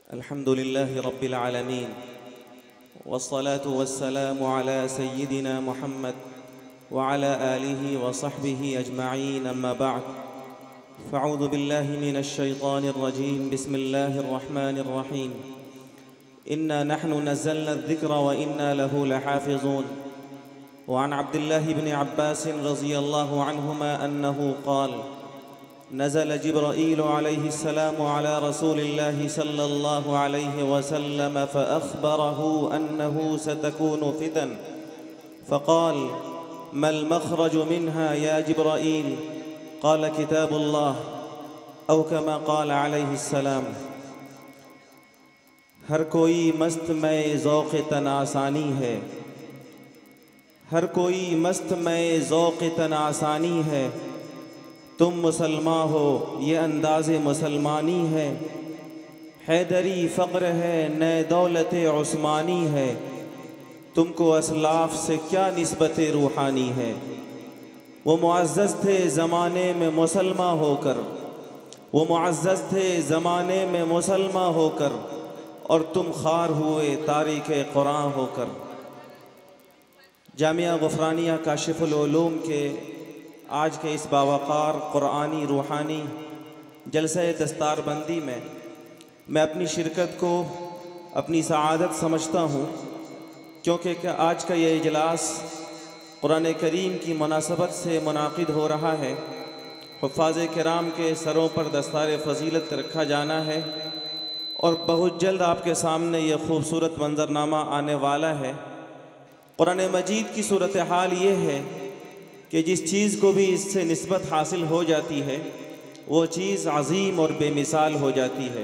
अल्हम्दुलिल्लाहि रब्बिल आलमीन वस्सलातु वस्सलामु अला सय्यिदिना मुहम्मद व अला आलिहि व सहबिहि अजमईन अम्मा बअद फ़अऊज़ु बिल्लाहि मिनश शैतानिर रजीम बिस्मिल्लाहिर रहमानिर रहीम इन्ना नहनु नज़्ज़लना ज़िक्र व इन्ना लहु लहाफ़िज़ून व अन अब्दुल्लाहि इब्न अब्बास रज़ियल्लाहु अन्हुमा अन्नहु क़ाल नज़ल जिब्राईल अलैहिस्सलाम अला रसूलिल्लाहि सल्लल्लाहु अलैहि वसल्लम फ़अख़बरहु अन्नहु सतकूनु फ़ितन फ़क़ाल मल मख़रजु मिन्हा या जिब्राईल क़ाल किताबुल्लाह औ कमा क़ाल अलैहिस्सलाम। हर कोई मस्त में ज़ौक़ तनासानी है, हर कोई मस्त में ज़ौक़ तनासानी है। तुम मुसलमान हो ये अंदाज़े मुसलमानी है, हैदरी फ़क्र है न दौलत उस्मानी है। तुमको असलाफ़ से क्या निस्बत रूहानी है। वो मुअज़्ज़ज़ थे ज़माने में मुसलमान होकर, वो मुअज़्ज़ज़ थे ज़माने में मुसलमान होकर, और तुम ख़ार हुए तारीख़ कुरान होकर। जामिया ग़ुफ़रानिया काशिफ़ुल उलूम के आज के इस बावक़ार क़ुरानी रूहानी जलसा दस्तारबंदी में मैं अपनी शिरकत को अपनी सआदत समझता हूँ, क्योंकि आज का ये इजलास कुरान करीम की मुनासबत से मुनाक़िद हो रहा है। हुफ़्फ़ाज़ किराम के सरों पर दस्तार फ़ज़ीलत रखा जाना है और बहुत जल्द आपके सामने ये खूबसूरत मंज़रनामा आने वाला है। कुरान मजीद की सूरत हाल ये है कि जिस चीज़ को भी इससे निस्बत हासिल हो जाती है वो चीज़ अज़ीम और बेमिसाल हो जाती है,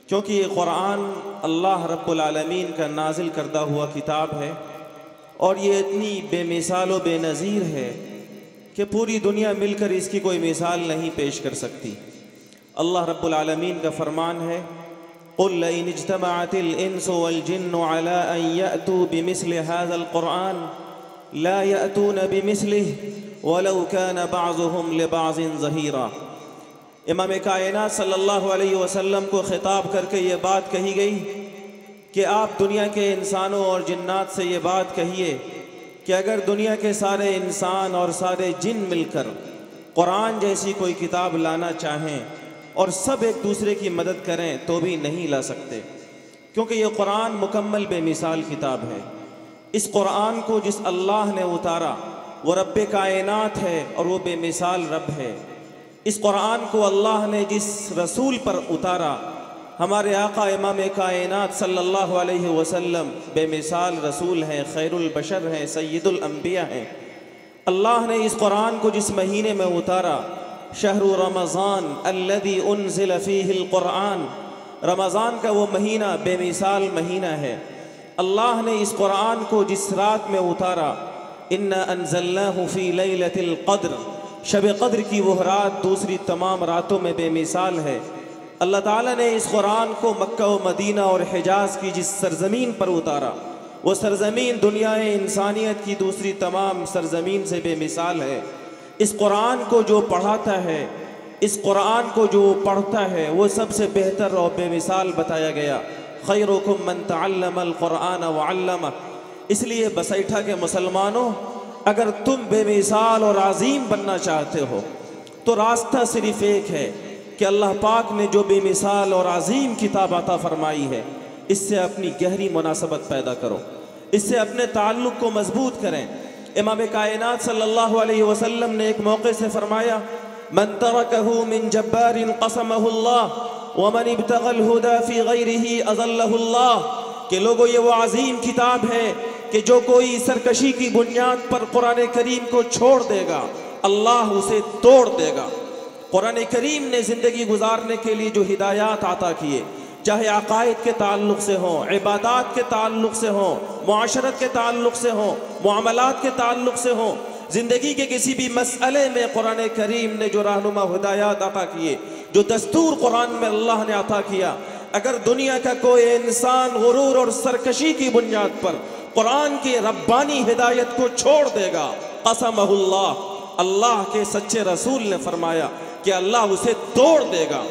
क्योंकि ये कुरान अल्लाह रब्बुल आलमीन का नाजिल करदा हुआ किताब है और ये इतनी बेमिसाल व बेनज़ीर है कि पूरी दुनिया मिलकर इसकी कोई मिसाल नहीं पेश कर सकती। अल्लाह रब्बुल आलमीन का फरमान है, क़ुल लइन इज्तमअतिल इंसु वल जिन्नु अला अन यअतू बिमिस्लि हाज़ल क़ुरआन ला यअतून बिमिस्लिहि वलौ कान बअज़ुहुम लिबअज़िन ज़हीरा। इमाम कायनात सल्लल्लाहु अलैहि वसल्लम को ख़िताब करके ये बात कही गई कि आप दुनिया के इंसानों और जिन्नात से ये बात कहिए कि अगर दुनिया के सारे इंसान और सारे जिन मिलकर कुरान जैसी कोई किताब लाना चाहें और सब एक दूसरे की मदद करें तो भी नहीं ला सकते, क्योंकि ये कुरान मुकम्मल बेमिसाल किताब है। इस कुरान को जिस अल्लाह ने उतारा वो रब्बे कायनात है और वो बेमिसाल रब है। इस कुरान को अल्लाह ने जिस रसूल पर उतारा, हमारे आका इमाम कायनात सल्लल्लाहु अलैहि वसल्लम बेमिसाल रसूल हैं, खैरुल बशर हैं, सय्यदुल अंबिया हैं। अल्लाह ने इस कुरान को जिस महीने में उतारा, शहरु रमज़ान अल्लज़ी उन्ज़िल फ़ीहिल क़ुरआन, रमज़ान का वो महीना बेमिसाल महीना है। अल्लाह ने इस कुरान को जिस रात में उतारा, इन्ना अंज़लनाहु फ़ी लैलतिल क़द्र, शब क़द्र की वह रात दूसरी तमाम रातों में बेमिसाल है। अल्लाह ताला ने इस कुरान को मक्का व मदीना और हिजाज़ की जिस सरज़मीन पर उतारा, वो सरज़मीन दुनियाए इंसानियत की दूसरी तमाम सरज़मीन से बेमिसाल है। इस कुरान को जो पढ़ाता है, इस कुरान को जो पढ़ता है, वो सबसे बेहतर और बेमिसाल बताया गया। खैरुकुम मन तअल्लमल क़ुरआन व अल्लमह। इसलिए बसैठा के मुसलमानों, अगर तुम बेमिसाल और अज़ीम बनना चाहते हो तो रास्ता सिर्फ़ एक है कि अल्लाह पाक ने जो बेमिसाल और अज़ीम किताब अता फ़रमाई है, इससे अपनी गहरी मुनासबत पैदा करो, इससे अपने ताल्लुक़ को मज़बूत करें। इमाम कायनात सल्लल्लाहु अलैहि वसल्लम ने एक मौके से फ़रमाया, मन तरकहु मिन जब्बारिन क़समहुल्लाह व मन इब्तग़ल हुदा फ़ी ग़ैरिही अज़ल्लहुल्लाह। कि लोगों, ये वो अज़ीम किताब है कि जो कोई सरकशी की बुनियाद पर कुरान करीम को छोड़ देगा, अल्लाह उसे तोड़ देगा। कुरान करीम ने ज़िंदगी गुजारने के लिए जो हिदायत अता किए, चाहे अक़ाइद के ताल्लुक़ से हों, इबादात के ताल्लुक़ से हों, मुआशरत के ताल्लुक़ से हों, मुआमलात के ताल्लुक़ से हों, ज़िंदगी के किसी भी मसले में कुरान करीम ने जो रहनुमा हिदायत अता किए, जो दस्तूर कुरान में अल्लाह ने अता किया, अगर दुनिया का कोई इंसान गुरूर और सरकशी की बुनियाद पर कुरान की रब्बानी हिदायत को छोड़ देगा, क़समहुल्लाह, अल्लाह के सच्चे रसूल ने फरमाया कि अल्लाह उसे तोड़ देगा।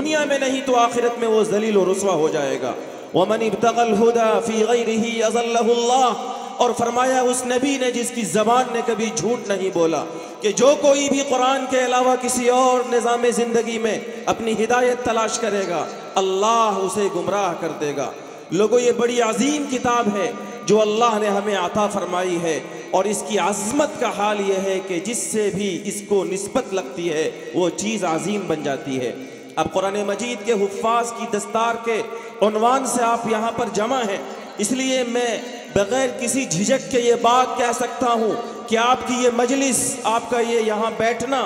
दुनिया में नहीं तो आखिरत में वो जलील और रुसवा हो जाएगा। वमन इब्तगल हुदा फी गैरिही अज़ल्लहुल्लाह, और फरमाया उस नबी ने जिसकी ज़बान ने कभी झूठ नहीं बोला कि जो कोई भी कुरान के अलावा किसी और निज़ाम ज़िंदगी में अपनी हिदायत तलाश करेगा अल्लाह उसे गुमराह कर देगा। लोगों, ये बड़ी अजीम किताब है जो अल्लाह ने हमें अता फरमाई है, और इसकी अज़मत का हाल यह है कि जिससे भी इसको निस्बत लगती है वो चीज़ अजीम बन जाती है। अब कुरान मजीद के हुफ़्फ़ाज़ की दस्तार के उन्वान से आप यहाँ पर जमा हैं, इसलिए मैं बग़ैर किसी झिझक के ये बात कह सकता हूँ कि आपकी ये मजलिस, आपका ये यहाँ बैठना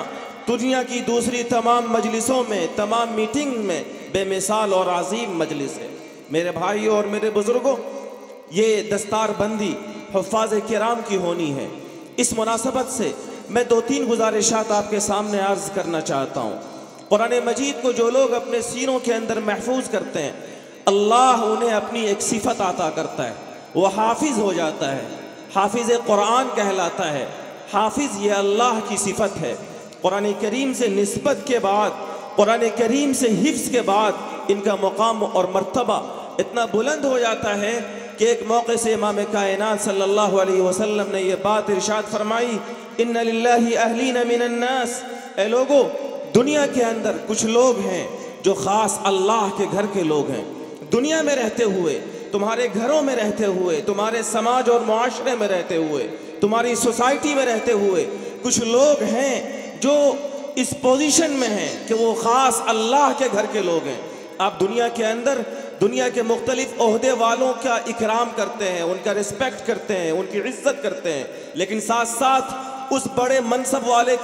दुनिया की दूसरी तमाम मजलिसों में, तमाम मीटिंग में बेमिसाल और अजीम मजलिस है। मेरे भाइयों और मेरे बुज़ुर्गों, ये दस्तार बंदी हुफ़्फ़ाज़ किराम की होनी है। इस मुनासबत से मैं 2-3 गुजारिशात आपके सामने अर्ज़ करना चाहता हूँ। कुरान मजीद को जो लोग अपने सीनों के अंदर महफूज करते हैं, अल्लाह उन्हें अपनी एक सिफत अता करता है, वो हाफिज़ हो जाता है, हाफिज़ कुरान कहलाता है। हाफिज़ ये अल्लाह की सिफत है। कुरान करीम से निस्बत के बाद, कुरान करीम से हिफ्ज़ के बाद इनका मुकाम और मर्तबा इतना बुलंद हो जाता है कि एक मौके से इमाम कायनात सल्लल्लाहु अलैहि वसल्लम ने यह बात इरशाद फरमाई, इन्ना लिल्लाहि अहलीना मिनन नास, ए लोगो, दुनिया के अंदर कुछ लोग हैं जो ख़ास अल्लाह के घर के लोग हैं। दुनिया में रहते हुए, तुम्हारे घरों में रहते हुए, तुम्हारे समाज और मुआशरे में रहते हुए, तुम्हारी सोसाइटी में रहते हुए कुछ लोग हैं जो इस पोजीशन में हैं कि वो ख़ास अल्लाह के घर के लोग हैं। आप दुनिया के अंदर दुनिया के मुख्तलिफ ओहदे वालों का इकराम करते हैं, उनका रिस्पेक्ट करते हैं, उनकी इज्जत करते हैं, लेकिन साथ साथ उस बड़े मनसब वाले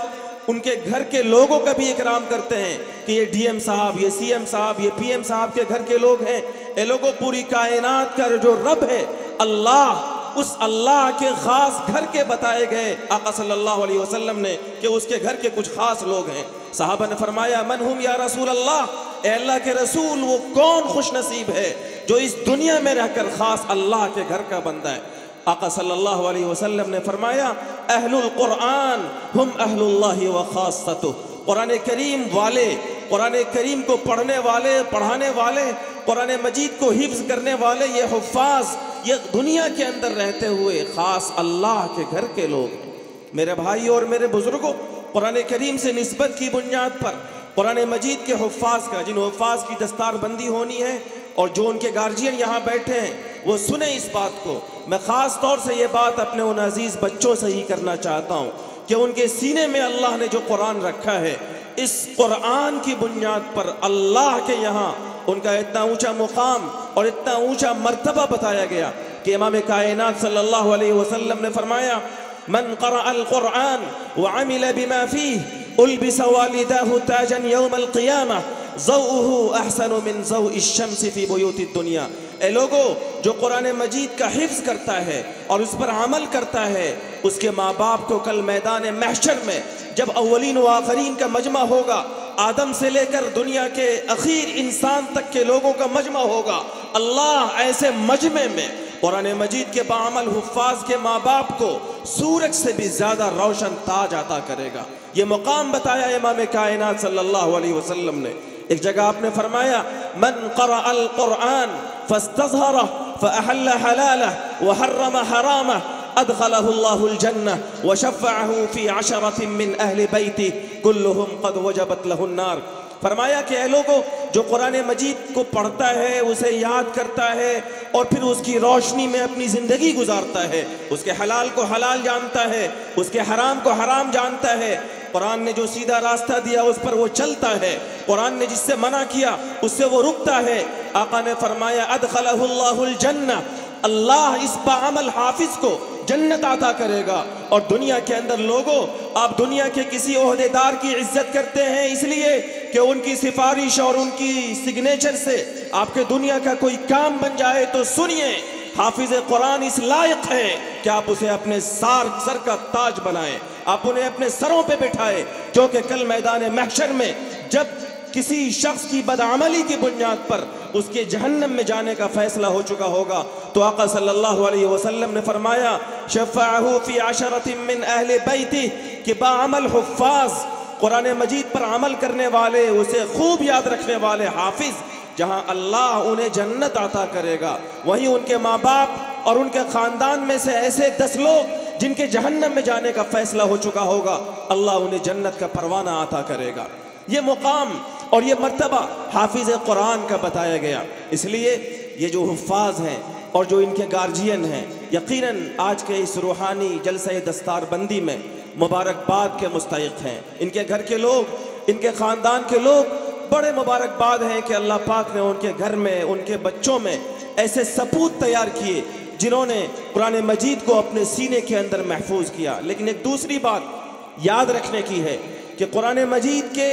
उनके घर के लोगों का भी इकराम करते हैं कि ये डीएम साहब, ये सीएम साहब, ये पीएम साहब के घर के लोग हैं। ये लोगों, पूरी कायनात का जो रब है अल्लाह, उस अल्लाह के ख़ास घर के बताए गए आका सल्लल्लाहु अलैहि वसल्लम ने कि उसके घर के कुछ ख़ास लोग हैं। सहाबा ने फरमाया, मन हुम या रसूल अल्लाह, ए अल्लाह के रसूल, वो कौन खुश नसीब है जो इस दुनिया में रहकर ख़ास अल्लाह के घर का बंदा है। आका सल्लल्लाहु अलैहि वसल्लम ने फरमाया, अहलुल कुरान हुम अहलुल्लाहि व खासतुहु, कुरान करीम वाले, कुरान करीम को पढ़ने वाले, पढ़ाने वाले, कुरान मजीद को हिफ्ज़ करने वाले, ये हुफ़्फ़ाज़, ये दुनिया के अंदर रहते हुए ख़ास अल्लाह के घर के लोग हैं। मेरे भाई और मेरे बुज़ुर्गों, कुरान करीम से निस्बत की बुनियाद पर कुरान मजीद के हुफ़्फ़ाज़ का, जिन हुफ़्फ़ाज़ की दस्तार बंदी होनी है और जो उनके गार्जियन यहाँ बैठे हैं वो सुने इस बात को। मैं ख़ास तौर से ये बात अपने उन अजीज़ बच्चों से ही करना चाहता हूँ कि उनके सीने में अल्लाह ने जो कुरान रखा है, इस कुरान की बुनियाद पर अल्लाह के यहाँ उनका इतना ऊंचा मुकाम और इतना ऊंचा मर्तबा बताया गया कि इमाम कायनात सल्लल्लाहु अलैहि वसल्लम ने फरमाया, मन क़रअल कुरान व अमिल बिमा फ़ीह उल्बिस वालिदाहु ताजन यौमल क़ियामह ज़ौउहु अहसनु मिन ज़ौइ शम्स फ़ी बुयूतिद दुनिया। ए लोगो, जो कुरान मजीद का हिफ्ज़ करता है और उस पर अमल करता है, उसके माँ बाप को कल मैदान महशर में जब अव्वलीन व आखरीन का मजमा होगा, आदम से लेकर दुनिया के आखिर इंसान तक के लोगों का मजमा होगा, अल्लाह ऐसे मजमे में कुरान मजीद के बाअमल हुफ़्फ़ाज़ के माँ बाप को सूरज से भी ज़्यादा रोशन ताज अता करेगा। ये मुकाम बताया इमाम कायनात सल्लल्लाहु अलैहि वसल्लम ने। एक जगह आपने फरमाया, मन क़रअल कुरान फ़स्तज़हरह फ़अहल्ल हलालह व हर्रम हरामह अदख़लहुल्लाहुल जन्नह व शफ़अहु फ़ी अशरतिन मिन अहलि बैतिह कुल्लुहुम क़द वजबत लहुन नार। फरमाया कि ऐ लोगों, जो कुरान मजीद को पढ़ता है, उसे याद करता है और फिर उसकी रोशनी में अपनी ज़िंदगी गुजारता है, उसके हलाल को हलाल जानता है, उसके हराम को हराम जानता है, कुरान ने जो सीधा रास्ता दिया उस पर वो चलता है, कुरान ने जिससे मना किया उससे वो रुकता है। आका ने फरमाया, अदख़लहुल्लाहुल जन्नह, अल्लाह इस बाअमल हाफिज़ को जन्नत अता करेगा। और दुनिया के अंदर लोगों, आप दुनिया के किसी ओहदेदार की इज्जत करते हैं इसलिए कि उनकी सिफारिश और उनकी सिग्नेचर से आपके दुनिया का कोई काम बन जाए, तो सुनिए, हाफिज़ कुरान इस लायक है कि आप उसे अपने सर का ताज बनाएं, आप उन्हें अपने सरों पे बिठाएं, जो कि कल मैदान महशर में जब किसी शख्स की बदअमली की बुनियाद पर उसके जहन्नम में जाने का फैसला हो चुका होगा, तो आका सल्लल्लाहु अलैहि वसल्लम ने फरमाया, शफ़अहु फ़ी अशरतिन मिन अहलि बैतिह, कि बाअमल हुफ़्फ़ाज़ कुरान मजीद पर अमल करने वाले, उसे खूब याद रखने वाले हाफिज, जहां अल्लाह उन्हें जन्नत अता करेगा, वहीं उनके माँ बाप और उनके ख़ानदान में से ऐसे 10 लोग जिनके जहन्नम में जाने का फैसला हो चुका होगा, अल्लाह उन्हें जन्नत का परवाना अता करेगा। ये मुकाम और ये मर्तबा हाफिज कुरान का बताया गया। इसलिए ये जो हुफ़ाज़ हैं और जो इनके गार्जियन हैं, यकीनन आज के इस रूहानी जलसे दस्तारबंदी में मुबारकबाद के मुस्तहिक़ हैं। इनके घर के लोग, इनके ख़ानदान के लोग बड़े मुबारकबाद हैं कि अल्लाह पाक ने उनके घर में, उनके बच्चों में ऐसे सपूत तैयार किए जिन्होंने कुरान मजीद को अपने सीने के अंदर महफूज किया। लेकिन एक दूसरी बात याद रखने की है कि कुरान मजीद के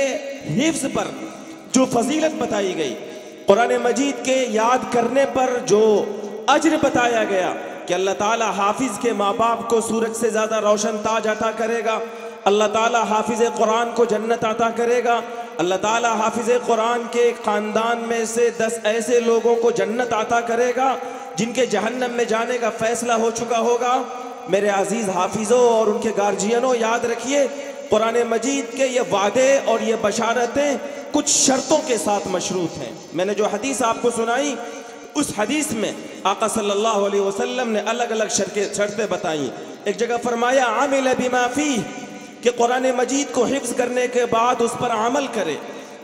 हिफ्ज़ पर जो फजीलत बताई गई, कुरान मजीद के याद करने पर जो अज्र बताया गया कि अल्लाह ताला हाफिज़ के माँ बाप को सूरज से ज़्यादा रोशन ताज अता करेगा, अल्लाह ताला हाफिज़ कुरान को जन्नत अता करेगा, अल्लाह ताला हाफिज़ कुरान के ख़ानदान में से 10 ऐसे लोगों को जन्नत अता करेगा जिनके जहन्नम में जाने का फैसला हो चुका होगा। मेरे अजीज़ हाफिज़ों और उनके गार्जियनों, याद रखिए कुरान मजीद के ये वादे और ये बशारतें कुछ शर्तों के साथ मशरूत हैं। मैंने जो हदीस आपको सुनाई, उस हदीस में आका सल्लल्लाहु अलैहि वसल्लम ने अलग अलग शर्तें बताई। एक जगह फरमाया आमिल बिमा फीह, कि कुरान मजीद को हिफ्ज़ करने के बाद उस पर अमल करे।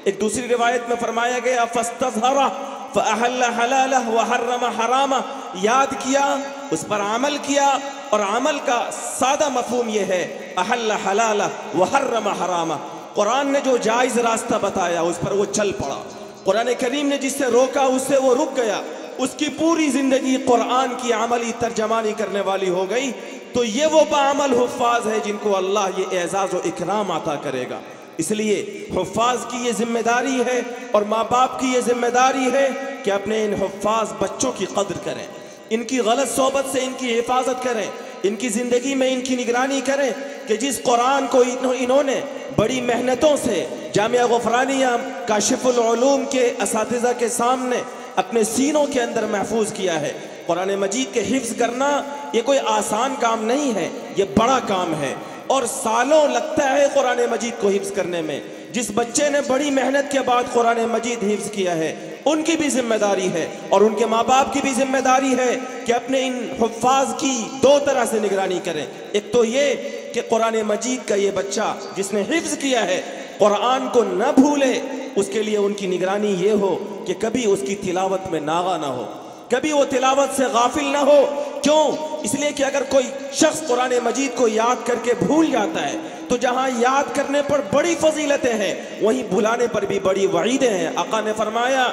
एक दूसरी रिवायत में फरमाया गया फस्तज़हरा फ़अहल्ल हलालह व हर्रम हरामा, याद किया, उस पर अमल किया, और अमल का सादा मफहूम यह है अहल्ल हलालह व हर्रम हरामा। कुरान ने जो जायज़ रास्ता बताया उस पर वो चल पड़ा, कुरान करीम ने जिससे रोका उससे वो रुक गया, उसकी पूरी ज़िंदगी कुरान की अमली तर्जमानी करने वाली हो गई। तो ये वो बाअमल हुफ़ाज़ है जिनको अल्लाह ये एज़ाज़ व इकराम अता करेगा। इसलिए हुफ़ाज़ की ये जिम्मेदारी है और माँ बाप की ये जिम्मेदारी है कि अपने इन हुफ़ाज़ बच्चों की कद्र करें, इनकी गलत सोबत से इनकी हिफाजत करें, इनकी ज़िंदगी में इनकी निगरानी करें कि जिस कुरान को इन्होंने बड़ी मेहनतों से जामिया गुफ़रानिया काशिफुल उलूम के असातिज़ा के सामने अपने सीनों के अंदर महफूज किया है। कुरान मजीद के हिफ्ज़ करना ये कोई आसान काम नहीं है, ये बड़ा काम है और सालों लगता है कुरान मजीद को हिफ्ज़ करने में। जिस बच्चे ने बड़ी मेहनत के बाद कुरान मजीद हिफ्ज़ किया है, उनकी भी जिम्मेदारी है और उनके माँ बाप की भी जिम्मेदारी है कि अपने इन हुफ़ाज़ की 2 तरह से निगरानी करें। एक तो ये कि कुरान मजीद का ये बच्चा जिसने हिफ्ज़ किया है कुरान को न भूले, उसके लिए उनकी निगरानी ये हो कि कभी उसकी तिलावत में नागा ना हो, कभी वो तिलावत से गाफिल ना हो। क्यों? इसलिए कि अगर कोई शख्स कुरान मजीद को याद करके भूल जाता है तो जहाँ याद करने पर बड़ी फजीलतें हैं, वहीं भुलाने पर भी बड़ी वईदें हैं। आका ने फरमाया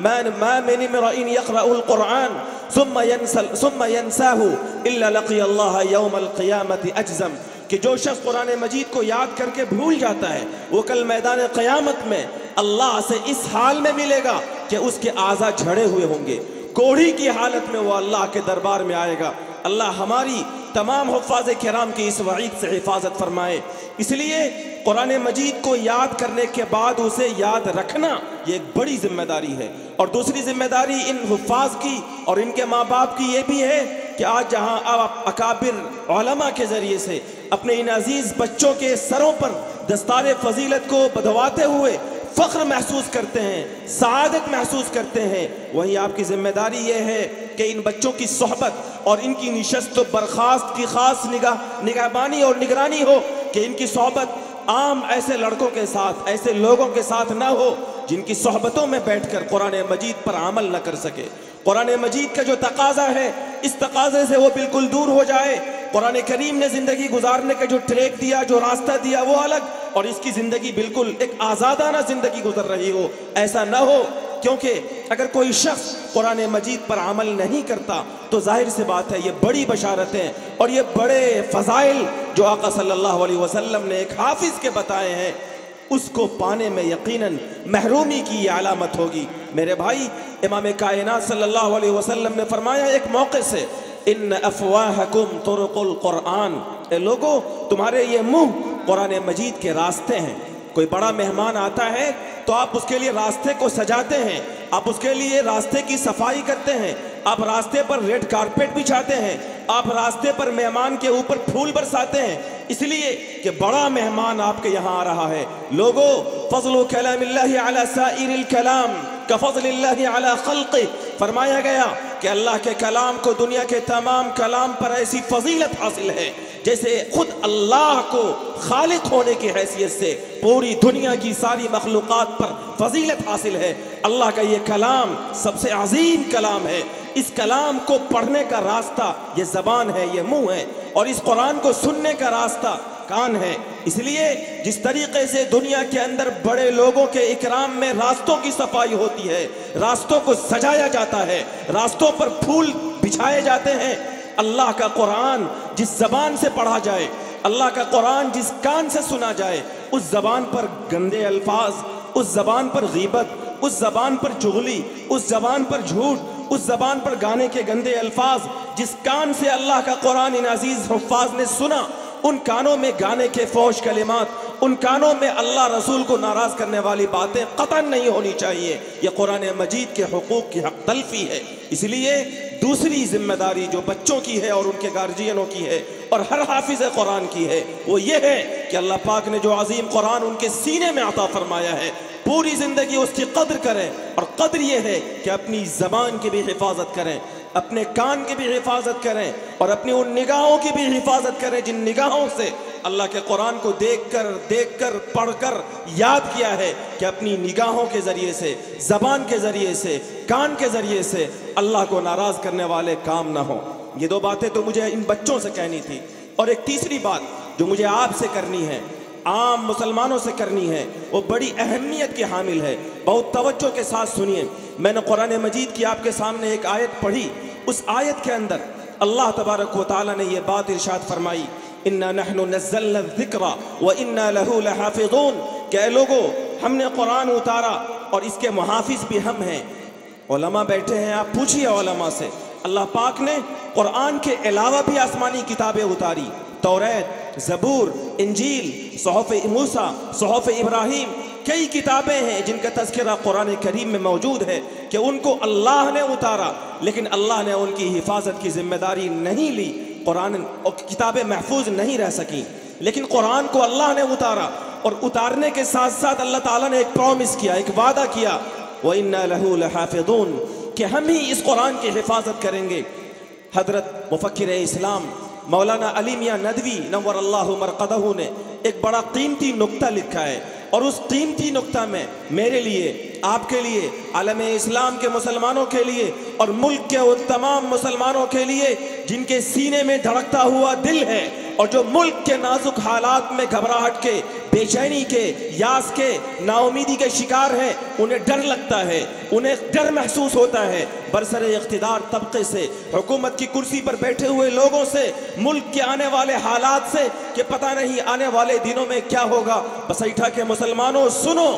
मिन इम्रिइन यक़रउल कुरान सुम्मा यंसाहु इल्ला लक़ियल्लाह यौमल क़ियामति अजज़म, कि जो शख्स कुरान मजीद को याद करके भूल जाता है वो कल मैदान क़यामत में अल्लाह से इस हाल में मिलेगा कि उसके आज़ा झड़े हुए होंगे, कोढ़ी की हालत में वो अल्लाह के दरबार में आएगा। अल्लाह हमारी तमाम हुफ़ाज़ किराम की इस वईद से हिफाजत फरमाए। इसलिए कुरान मजीद को याद करने के बाद उसे याद रखना ये एक बड़ी जिम्मेदारी है। और दूसरी जिम्मेदारी इन हुफ़ाज़ की और इनके माँ बाप की ये भी है कि आज जहाँ आप अकाबिर उलमा के ज़रिए से अपने इन अजीज़ बच्चों के सरों पर दस्तार फजीलत को बधवाते हुए फ़ख्र महसूस करते हैं, सआदत महसूस करते हैं, वहीं आपकी ज़िम्मेदारी ये है कि इन बच्चों की सोहबत और इनकी निशस्त व बर्खास्त की ख़ास निगहबानी और निगरानी हो कि इनकी सोहबत आम ऐसे लड़कों के साथ, ऐसे लोगों के साथ ना हो जिनकी सोहबतों में बैठकर कुरान मजीद पर अमल न कर सके। कुरान मजीद का जो तकाज़ा है, इस तकाज़े से वो बिल्कुल दूर हो जाए। कुरान करीम ने ज़िंदगी गुजारने का जो ट्रैक दिया, जो रास्ता दिया, वो अलग, और इसकी ज़िंदगी बिल्कुल एक आज़ादाना ज़िंदगी गुजर रही हो, ऐसा ना हो। क्योंकि अगर कोई शख्स कुरान मजीद पर अमल नहीं करता तो जाहिर सी बात है ये बड़ी बशारतें और ये बड़े फ़ज़ाइल जो आका सल्लल्लाहु अलैहि वसल्लम ने एक हाफिज़ के बताए हैं, उसको पाने में यकीनन महरूमी की ये अलामत होगी। मेरे भाई, इमाम कायनात सल्लल्लाहु अलैहि वसल्लम ने फरमाया एक मौके से, इन अफ़वाहकुम तुरुकुल कुरान, ए लोगो तुम्हारे ये मुँह कुरान मजीद के रास्ते हैं। कोई बड़ा मेहमान आता है तो आप उसके लिए रास्ते को सजाते हैं, आप उसके लिए रास्ते की सफाई करते हैं, आप रास्ते पर रेड कारपेट बिछाते हैं, आप रास्ते पर मेहमान के ऊपर फूल बरसाते हैं। इसलिए कि बड़ा मेहमान आपके यहाँ आ रहा है। लोगों, फज़्लु कलामिल्लाहि अला साइरिल कलाम का फज़्लिल्लाहि अला खल्क़ि, फरमाया गया कि अल्लाह के कलाम को दुनिया के तमाम कलाम पर ऐसी फजीलत हासिल है जैसे खुद अल्लाह को खालिक होने की हैसियत से पूरी दुनिया की सारी मखलूक़ात पर फजीलत हासिल है। अल्लाह का ये कलाम सबसे अजीम कलाम है। इस कलाम को पढ़ने का रास्ता ये ज़बान है, ये मुंह है, और इस कुरान को सुनने का रास्ता कान है। इसलिए जिस तरीके से दुनिया के अंदर बड़े लोगों के इकराम में रास्तों की सफाई होती है, रास्तों को सजाया जाता है, रास्तों पर फूल बिछाए जाते हैं, अल्लाह का कुरान जिस ज़बान से पढ़ा जाए, अल्लाह का कुरान जिस कान से सुना जाए, उस ज़बान पर गंदे अल्फाज, उस ज़बान पर गीबत, उस ज़बान पर चुगली, उस ज़बान पर झूठ, उस ज़बान पर गाने के गंदे अल्फाज, जिस कान से अल्लाह का कुरान इन अजीज हुफ्फाज ने सुना, उन कानों में गाने के फौश कलिमात, उन कानों में अल्लाह रसूल को नाराज़ करने वाली बातें कतन नहीं होनी चाहिए। यह कुरान मजीद के हुकूक की हक तलफी है। इसलिए दूसरी जिम्मेदारी जो बच्चों की है और उनके गार्जियनों की है और हर हाफिज़ कुरान की है, वो ये है कि अल्लाह पाक ने जो अजीम कुरान उनके सीने में अता फरमाया है, पूरी ज़िंदगी उसकी कद्र करें। और कद्र ये है कि अपनी ज़बान की भी हिफाजत करें, अपने कान की भी हिफाजत करें, और अपनी उन निगाहों की भी हिफाजत करें जिन निगाहों से अल्लाह के कुरान को देखकर पढ़कर याद किया है कि अपनी निगाहों के ज़रिए से, ज़बान के ज़रिए से, कान के ज़रिए से अल्लाह को नाराज़ करने वाले काम ना हो। ये दो बातें तो मुझे इन बच्चों से कहनी थी। और एक तीसरी बात जो मुझे आपसे करनी है, आम मुसलमानों से करनी है, वो बड़ी अहमियत की हामिल है। बहुत तवज्जो के साथ सुनिए। मैंने कुरान मजीद की आपके सामने एक आयत पढ़ी। उस आयत के अंदर अल्लाह तबारक व तआला ने यह बात इरशाद फरमाई, इन्ना नहनु नज़्ज़लना ज़िक्रा व इन्ना लहू लहाफ़िज़ून, कि लोगों, हमने कुरान उतारा और इसके मुहाफिज भी हम हैं। उलमा बैठे हैं, आप पूछिए उलमा से। अल्लाह पाक ने कुरान के अलावा भी आसमानी किताबें उतारी, तौरात, ज़बूर, इंजील, सुहफ़ मूसा, सुहफ़ इब्राहीम, कई किताबें हैं जिनका तज़किरा कुरान करीम में मौजूद है कि उनको अल्लाह ने उतारा, लेकिन अल्लाह ने उनकी हिफाजत की जिम्मेदारी नहीं ली। कुरान और किताबें महफूज नहीं रह सकी, लेकिन कुरान को अल्लाह ने उतारा, और उतारने के साथ साथ अल्लाह ताला ने एक प्रॉमिस किया, एक वादा किया, व इन्ना लहू लहाफ़िज़ून, कि हम ही इस कुरान की हिफाजत करेंगे। हज़रत मुफ़क्किर इस्लाम मौलाना अली मियां नदवी नव्वरल्लाहु मरक़दहू ने एक बड़ा कीमती नुक्ता लिखा है, और उस कीमती नुक्ता में मेरे लिए, आपके लिए, आलम इस्लाम के मुसलमानों के लिए और मुल्क के उन तमाम मुसलमानों के लिए जिनके सीने में धड़कता हुआ दिल है और जो मुल्क के नाजुक हालात में घबराहट के, बेचैनी के, यास के, नाउमीदी के शिकार हैं, उन्हें डर लगता है, उन्हें डर महसूस होता है बरसरे इख्तिदार तबके से, हुकूमत की कुर्सी पर बैठे हुए लोगों से, मुल्क के आने वाले हालात से, कि पता नहीं आने वाले दिनों में क्या होगा। बसैठा के मुसलमानों, सुनो,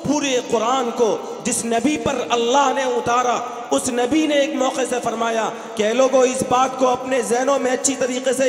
पूरे कुरान को जिस नबी पर अल्लाह ने उतारा, उस नबी ने एक मौके से फरमाया कि लोगों, इस बात को अपने ज़हनों में अच्छी तरीके से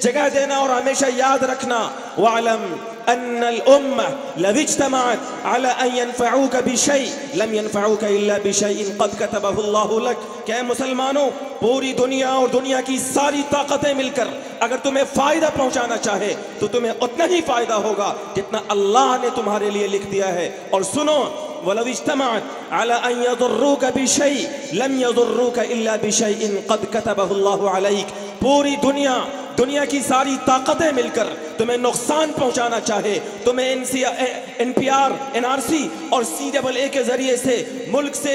जगह देना और हमेशा याद रखना, वअलम अन्नल उम्मा लव इज्तमअत अला अन यनफऊका बिशै लम यनफऊका इल्ला बिशैइन क़द कतबहु अल्लाहु लक। क्या मुसलमानों, पूरी दुनिया और दुनिया की सारी ताकतें मिलकर अगर तुम्हें फ़ायदा पहुंचाना चाहे तो तुम्हें उतना ही फ़ायदा होगा जितना अल्लाह ने तुम्हारे लिए लिख दिया है। और सुनो, वलव इज्तमअत अला अन यदुर्रूका बिशै लम यदुर्रूका इल्ला बिशैइन क़द कतबहु अल्लाहु अलैक। पूरी दुनिया की सारी ताकतें मिलकर तुम्हें नुकसान पहुंचाना चाहे, तुम्हें NPR, NRC और CAA के जरिए से मुल्क से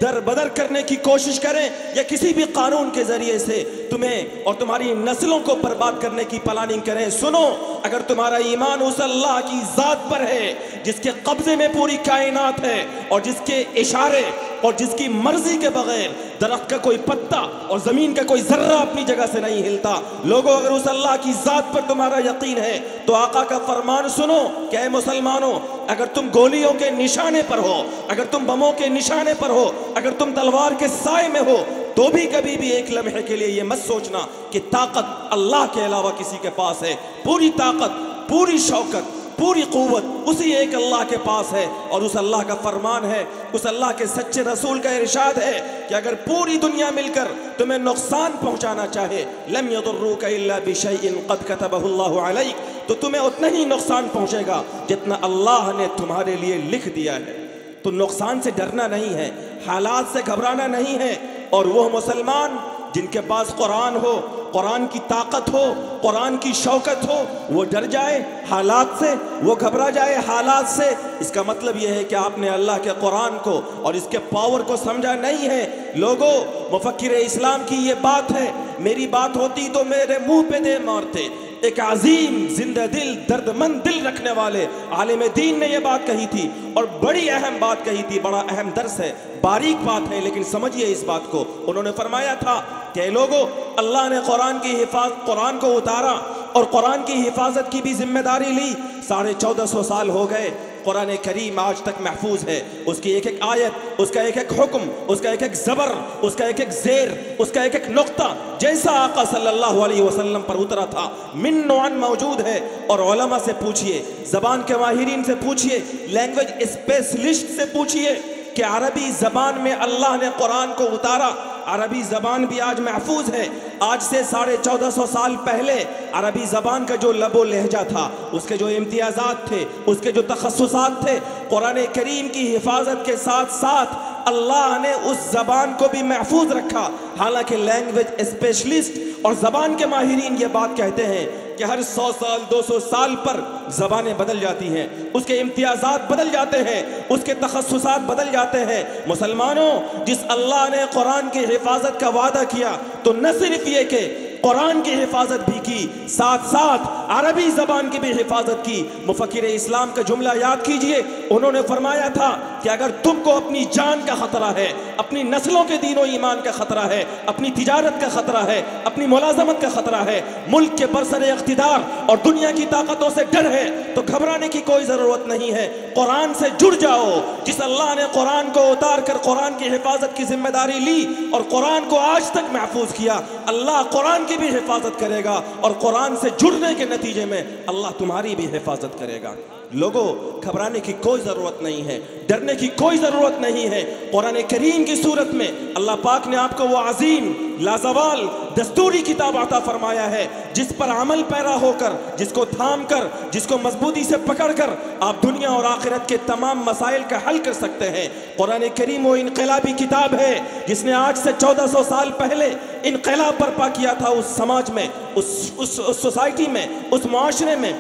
दरबदर करने की कोशिश करें, या किसी भी कानून के जरिए से तुम्हें और तुम्हारी नस्लों को बर्बाद करने की प्लानिंग करें, सुनो, अगर तुम्हारा ईमान उस अल्लाह की ज़ात पर है जिसके कब्जे में पूरी कायनात है और जिसके इशारे और जिसकी मर्जी के बगैर दरख्त का कोई पत्ता और ज़मीन का कोई ज़र्रा अपनी जगह से नहीं हिलता, लोगों, अगर उस अल्लाह की ज़ात पर तुम्हारा यकीन है तो आका का फरमान सुनो कि ऐ मुसलमानों, अगर तुम गोलियों के निशाने पर हो, अगर तुम बमों के निशाने पर हो, अगर तुम तलवार के साए में हो, तो भी कभी भी एक लम्हे के लिए ये मत सोचना कि ताकत अल्लाह के अलावा किसी के पास है। पूरी ताकत, पूरी शौकत, पूरी क़ुव्वत उसी एक अल्लाह के पास है, और उस अल्लाह का फरमान है, उस अल्लाह के सच्चे रसूल का इरशाद है कि अगर पूरी दुनिया मिलकर तुम्हें नुकसान पहुंचाना चाहे, लम यदुर्रूका इल्ला बिशैइन क़द कतबहु अल्लाहु अलैक, तो तुम्हें उतना ही नुकसान पहुंचेगा जितना अल्लाह ने तुम्हारे लिए लिख दिया है। तो नुकसान से डरना नहीं है, हालात से घबराना नहीं है। और वो मुसलमान जिनके पास कुरान हो, कुरान की ताकत हो, कुरान की शौकत हो, वो डर जाए हालात से, वो घबरा जाए हालात से। इसका मतलब यह है कि आपने अल्लाह के कुरान को और इसके पावर को समझा नहीं है। लोगों, मुफक्किर इस्लाम की ये बात है, मेरी बात होती तो मेरे मुंह पे दे मारते। एक अजीम जिंदा दिल दर्दमंद दिल रखने वाले आलिम दीन ने यह बात कही थी और बड़ी अहम बात कही थी। बड़ा अहम दर्स है, बारीक बात है, लेकिन समझिए इस बात को। उन्होंने फरमाया था कि लोगों, अल्लाह ने कुरान को उतारा और कुरान की हिफाजत की भी जिम्मेदारी ली। 1450 साल हो गए, कुरान करीम आज तक महफूज है। उसकी एक एक आयत, उसका एक एक हुक्म, उसका एक एक ज़बर, उसका एक एक ज़ेर, उसका एक एक नुक्ता जैसा आका सल्लल्लाहु अलैहि वसल्लम पर उतरा था मिन-नुअन मौजूद है। और उलमा से पूछिए, ज़बान के माहिरीन से पूछिए, लैंग्वेज स्पेशलिस्ट से पूछिए कि अरबी ज़बान में अल्लाह ने कुरान को उतारा। अरबी ज़बान भी आज महफूज है। आज से 1450 साल पहले अरबी ज़बान का जो लबो लहजा था, उसके जो इम्तियाज़ात थे, उसके जो तखस्सुसात थे, कुरान करीम की हिफाजत के साथ साथ अल्लाह ने उस ज़बान को भी महफूज रखा। हालांकि लैंग्वेज स्पेशलिस्ट और ज़बान के माहिरीन ये बात कहते हैं कि हर 100 साल 200 साल पर ज़बानें बदल जाती हैं, उसके इम्तियाज़ात बदल जाते हैं, उसके तखस्सुसात बदल जाते हैं। मुसलमानों, जिस अल्लाह ने कुरान की हिफाजत का वादा किया, तो न सिर्फ ये कि कुरान की हिफाजत भी की, साथ साथ अरबी ज़बान की भी हिफाजत की। मुफक्किर इस्लाम का जुमला याद कीजिए, उन्होंने फरमाया था कि अगर तुमको अपनी जान का खतरा है, अपनी नस्लों के दीन और ईमान का खतरा है, अपनी तिजारत का खतरा है, अपनी मुलाजमत का खतरा है, मुल्क के बरसरे इख्तिदार और दुनिया की ताकतों से डर है, तो घबराने की कोई ज़रूरत नहीं है। कुरान से जुड़ जाओ। जिस अल्लाह ने कुरान को उतार कर कुरान की हिफाजत की जिम्मेदारी ली और कुरान को आज तक महफूज किया, अल्लाह कुरान की भी हिफाजत करेगा और कुरान से जुड़ने के नतीजे में अल्लाह तुम्हारी भी हिफाजत करेगा। लोगों, घबराने की कोई ज़रूरत नहीं है, डरने की कोई ज़रूरत नहीं है। कुरान करीम की सूरत में अल्लाह पाक ने आपको वो अजीम लाजवाल दस्तूरी किताब अता फरमाया है, जिस पर अमल पैरा होकर, जिसको थाम कर, जिसको मजबूती से पकड़ कर आप दुनिया और आखिरत के तमाम मसाइल का हल कर सकते हैं। कुरान करीम वो इनकलाबी किताब है जिसने आज से 1400 साल पहले इनकलाब बर्पा किया था उस समाज में, उस सोसाइटी में, उस मुआशरे में।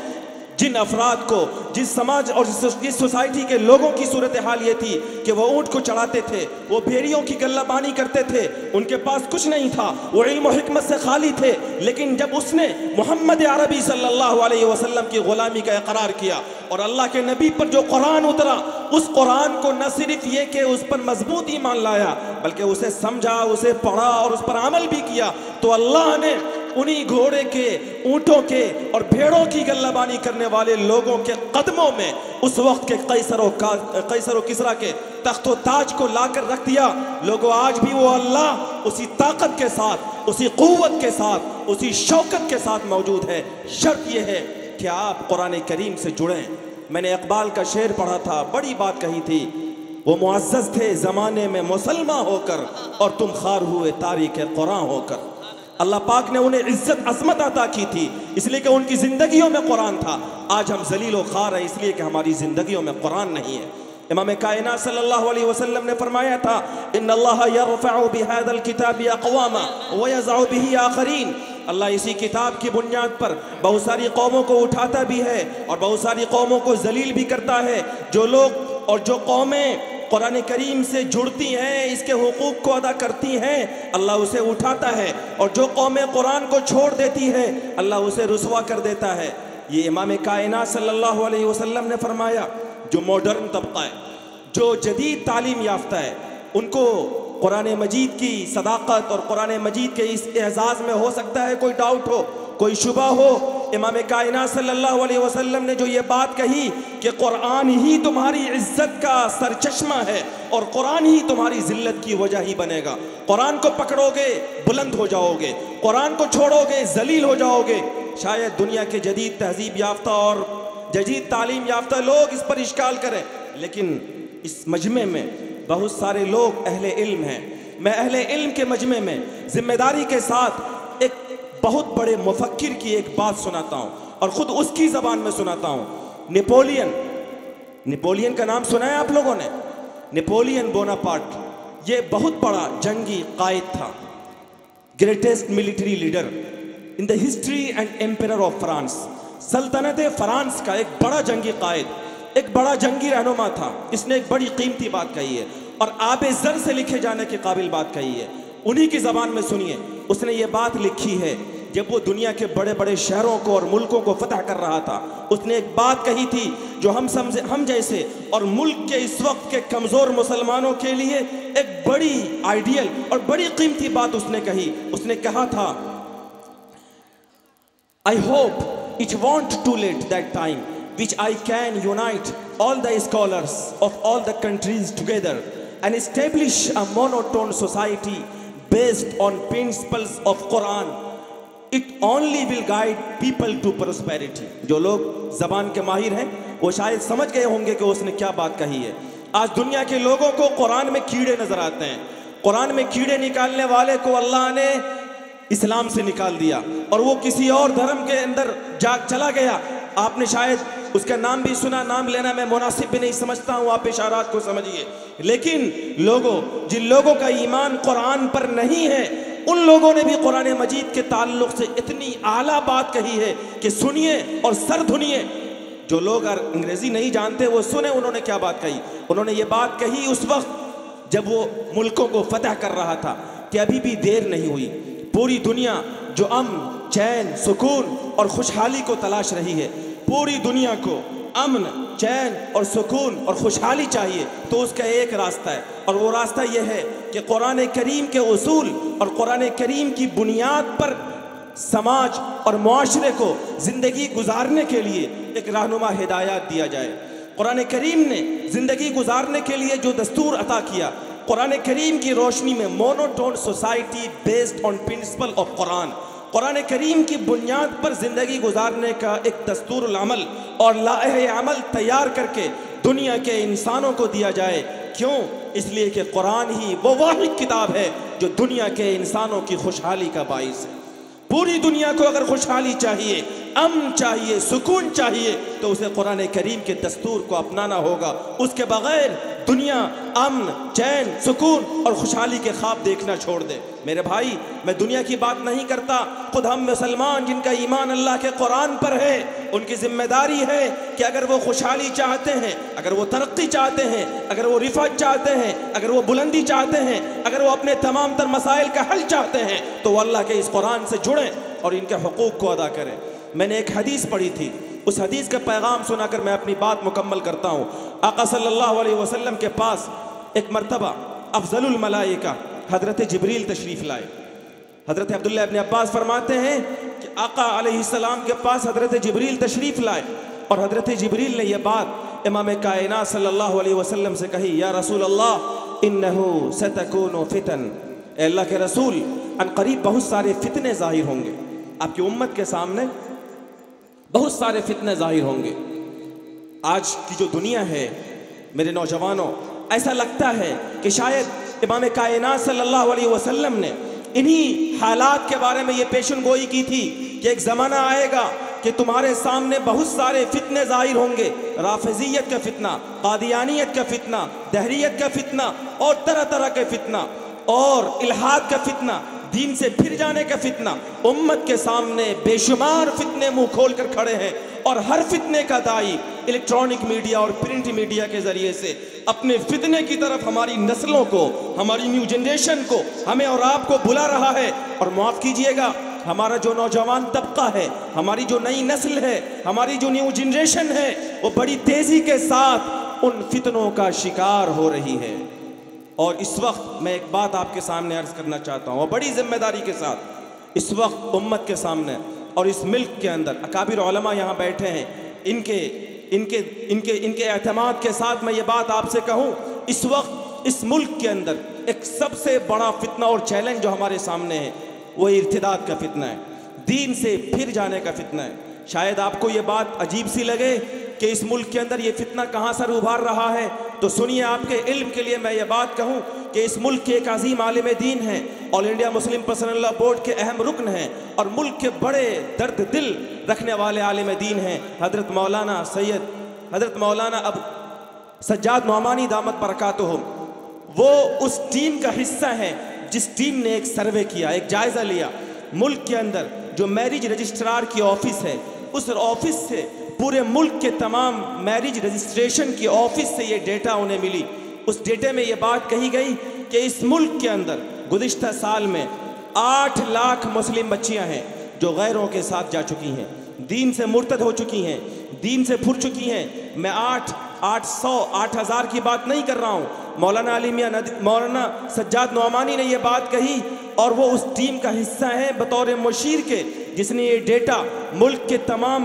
जिन अफराद को, जिस समाज और जिस सोसाइटी के लोगों की सूरत हाल ये थी कि वो ऊँट को चढ़ाते थे, वो भेड़ियों की गल्लाबानी करते थे, उनके पास कुछ नहीं था, वो इल्म और हिकमत से खाली थे। लेकिन जब उसने मोहम्मद अरबी सल्लल्लाहु अलैहि वसल्लम की ग़ुलामी का इकरार किया और अल्लाह के नबी पर जो कुरान उतरा, उस कुरान को न सिर्फ ये कि उस पर मजबूत ईमान लाया, बल्कि उसे समझा, उसे पढ़ा और उस पर अमल भी किया, तो अल्लाह ने उन्हीं घोड़े के, ऊँटों के और भेड़ों की गल्लाबानी करने वाले लोगों के कदमों में उस वक्त के कैसर और किसरा के तख्तो ताज को लाकर रख दिया। लोगों, आज भी वो अल्लाह उसी ताकत के साथ, उसी क़ुव्वत के साथ, उसी शौकत के साथ मौजूद है। शर्त यह है कि आप कुरान करीम से जुड़ें। मैंने इकबाल का शेर पढ़ा था, बड़ी बात कही थी, वो मुअज़्ज़ज़ थे ज़माने में मुसलमान होकर और तुम खार हुए तारीख़ कुरान होकर। अल्लाह पाक ने उन्हें इज्जत अज़मत अता की थी इसलिए कि उनकी ज़िंदगियों में कुरान था। आज हम ज़लील व ख़ार हैं इसलिए कि हमारी ज़िंदगियों में कुरान नहीं है। इमाम कायनात सल्लल्लाहु अलैहि वसल्लम ने फरमाया था, इन्नल्लाह यरफ़अु बिहाज़ल किताबि अक़वामा व यज़अु बिही आख़रीन। अल्लाह इसी किताब की बुनियाद पर बहुत सारी कौमों को उठाता भी है और बहुत सारी कौमों को जलील भी करता है। जो लोग और जो कौमें कुरान करीम से जुड़ती हैं, इसके हुकूक को अदा करती हैं, अल्लाह उसे उठाता है, और जो कौमें कुरान को छोड़ देती हैं, अल्लाह उसे रुसवा कर देता है। ये इमाम कायनात सल्लल्लाहु अलैहि वसल्लम ने फरमाया, जो मॉडर्न तबका है, जो जदीद तालीम याफ्ता है, उनको कुरान मजीद की सदाकत और कुरान मजीद के इस एजाज़ में हो सकता है कोई डाउट हो, कोई शुबा हो। इमाम कायनात सल्लल्लाहु अलैहि वसल्लम ने जो ये बात कही कि कुरान ही तुम्हारी इज्जत का सरचश्मा है और कुरान ही तुम्हारी जिल्लत की वजह ही बनेगा। कुरान को पकड़ोगे बुलंद हो जाओगे, कुरान को छोड़ोगे जलील हो जाओगे। शायद दुनिया के जदीद तहजीब याफ्ता और जदीद तालीम याफ्ता लोग इस पर इश्काल करें, लेकिन इस मजमे में बहुत सारे लोग अहले इल्म हैं। मैं अहले इल्म के मजमे में जिम्मेदारी के साथ एक बहुत बड़े मुफक्किर की एक बात सुनाता हूँ और ख़ुद उसकी ज़बान में सुनाता हूँ। नेपोलियन का नाम सुना है आप लोगों ने? नेपोलियन बोनापार्ट ये बहुत बड़ा जंगी कायद था, greatest military leader in the history and emperor of France. सल्तनत फ्रांस का एक बड़ा जंगी कायद, एक बड़ा जंगी रहनुमा था। इसने एक बड़ी कीमती बात कही है और आबे ज़र से लिखे जाने के काबिल बात कही है। उन्हीं की ज़बान में सुनिए, उसने ये बात लिखी है जब वो दुनिया के बड़े बड़े शहरों को और मुल्कों को फतह कर रहा था। उसने एक बात कही थी जो हम जैसे और मुल्क के इस वक्त के कमज़ोर मुसलमानों के लिए एक बड़ी आइडियल और बड़ी कीमती बात उसने कही। उसने कहा था, I hope it want to let that time which I can unite all the scholars of all the countries together and establish a monotone society based on principles of Quran. It only will guide people to prosperity. जो लोग ज़बान के माहिर हैं वो शायद समझ गए होंगे कि उसने क्या बात कही है। आज दुनिया के लोगों को कुरान में कीड़े नजर आते हैं। कुरान में कीड़े निकालने वाले को अल्लाह ने इस्लाम से निकाल दिया और वो किसी और धर्म के अंदर जा चला गया। आपने शायद उसका नाम भी सुना, नाम लेना मैं मुनासिब भी नहीं समझता हूँ, आप इशारात को समझिए। लेकिन जिन लोगों का ईमान कुरान पर नहीं है, उन लोगों ने भी कुरान मजीद के ताल्लुक से इतनी आला बात कही है कि सुनिए और सर धुनिए। जो लोग अंग्रेजी नहीं जानते वो सुने उन्होंने क्या बात कही। उन्होंने ये बात कही उस वक्त जब वो मुल्कों को फतह कर रहा था कि अभी भी देर नहीं हुई। पूरी दुनिया जो अमन, चैन, सुकून और खुशहाली को तलाश रही है, पूरी दुनिया को अमन, चैन और सुकून और खुशहाली चाहिए, तो उसका एक रास्ता है और वो रास्ता यह है कि कुरान करीम के उसूल और कुरान करीम की बुनियाद पर समाज और मुआशरे को ज़िंदगी गुजारने के लिए एक रहनुमा हिदायत दिया जाए। कुरान करीम ने ज़िंदगी गुजारने के लिए जो दस्तूर अता किया, कुरान करीम की रोशनी में monotone society based on principle of Quran, Quran करीम की बुनियाद पर ज़िंदगी गुजारने का एक दस्तूरुल अमल और लाहे अमल तैयार करके दुनिया के इंसानों को दिया जाए। क्यों? इसलिए कि कुरान ही वो वाहिद किताब है जो दुनिया के इंसानों की खुशहाली का बाइस है। पूरी दुनिया को अगर खुशहाली चाहिए, अमन चाहिए, सुकून चाहिए, तो उसे कुरान करीम के दस्तूर को अपनाना होगा। उसके बगैर दुनिया अमन, चैन, सुकून और खुशहाली के ख्वाब देखना छोड़ दे। मेरे भाई, मैं दुनिया की बात नहीं करता, खुद हम मुसलमान जिनका ईमान अल्लाह के कुरान पर है, उनकी जिम्मेदारी है कि अगर वो खुशहाली चाहते हैं, अगर वो तरक्की चाहते हैं, अगर वो रिफत चाहते हैं, अगर वो बुलंदी चाहते हैं, अगर वो अपने तमाम तर मसाइल का हल चाहते हैं, तो वो अल्लाह के इस कुरान से जुड़ें और इनके हुकूक को अदा करें। मैंने एक हदीस पढ़ी थी, उस हदीस का पैगाम सुनाकर मैं अपनी बात मुकम्मल करता हूँ। आका सल्लल्लाहु अलैहि वसल्लम के पास एक मरतबा अफजलुल मलाइका हज़रत जिब्रील तशरीफ़ लाए। हज़रत अब्दुल्लाह इब्न अब्बास फरमाते हैं कि आका अलैहिस्सलाम के पास हज़रत जिब्रील तशरीफ़ लाए और हज़रत जिब्रील ने यह बात इमाम कायनात सल्लल्लाहु अलैहि वसल्लम से कही, या रसूल अल्लाह इन्नहु सतकूनु फितन, अल्लाह के रसूल अनकरीब बहुत सारे फितने ज़ाहिर होंगे, आपकी उम्मत के सामने बहुत सारे फितने ज़ाहिर होंगे। आज की जो दुनिया है मेरे नौजवानों, ऐसा लगता है कि शायद इमाम कायनात सल्लल्लाहु अलैहि वसल्लम ने इन्हीं हालात के बारे में ये पेशन गोई की थी कि एक ज़माना आएगा कि तुम्हारे सामने बहुत सारे फितने ज़ाहिर होंगे। राफिज़ियत का फितना, कादियानियत का फितना, दहरियत का फितना और तरह तरह के फितना और इल्हाद का फितना, दीन से फिर जाने का फितना। उम्मत के सामने बेशुमार फितने मुंह खोल कर खड़े हैं और हर फितने का दाई इलेक्ट्रॉनिक मीडिया और प्रिंट मीडिया के ज़रिए से अपने फितने की तरफ हमारी नस्लों को, हमारी न्यू जनरेशन को, हमें और आपको बुला रहा है। और माफ़ कीजिएगा, हमारा जो नौजवान तबका है, हमारी जो नई नस्ल है, हमारी जो न्यू जनरेशन है, वो बड़ी तेज़ी के साथ उन फितनों का शिकार हो रही है। और इस वक्त मैं एक बात आपके सामने अर्ज़ करना चाहता हूँ और बड़ी जिम्मेदारी के साथ इस वक्त उम्मत के सामने और इस मुल्क के अंदर अकाबिर उलमा यहाँ बैठे हैं, इनके एतमाद के साथ मैं ये बात आपसे कहूँ, इस वक्त इस मुल्क के अंदर एक सबसे बड़ा फितना और चैलेंज जो हमारे सामने है वो इर्तिदाद का फितना है, दीन से फिर जाने का फितना है। शायद आपको ये बात अजीब सी लगे कि इस मुल्क के अंदर ये फितना कहाँ सर उभार रहा है, तो सुनिए, आपके इल्म के लिए मैं ये बात कहूँ कि इस मुल्क के एक अजीम आलिम दीन हैं, all India Muslim personal law board के अहम रुकन हैं और मुल्क के बड़े दर्द दिल रखने वाले आलिम दीन हैं, हज़रत मौलाना अब सज्जाद नौमानी दामत बरकातुहुम। वो उस टीम का हिस्सा है जिस टीम ने एक सर्वे किया, एक जायज़ा लिया मुल्क के अंदर जो मैरिज रजिस्ट्रार की ऑफिस है, उस ऑफिस से पूरे मुल्क के तमाम मैरिज रजिस्ट्रेशन की ऑफिस से ये डेटा उन्हें मिली। उस डेटे में ये बात कही गई कि इस मुल्क के अंदर गुज़िश्ता साल में 8 लाख मुस्लिम बच्चियां हैं जो गैरों के साथ जा चुकी हैं, दीन से मुर्तद हो चुकी हैं, दीन से फुर चुकी हैं। मैं 8,000 की बात नहीं कर रहा हूँ। मौलाना सज्जाद नौमानी ने ये बात कही और वो उस टीम का हिस्सा है बतौर मुशीर के, जिसने ये डेटा मुल्क के तमाम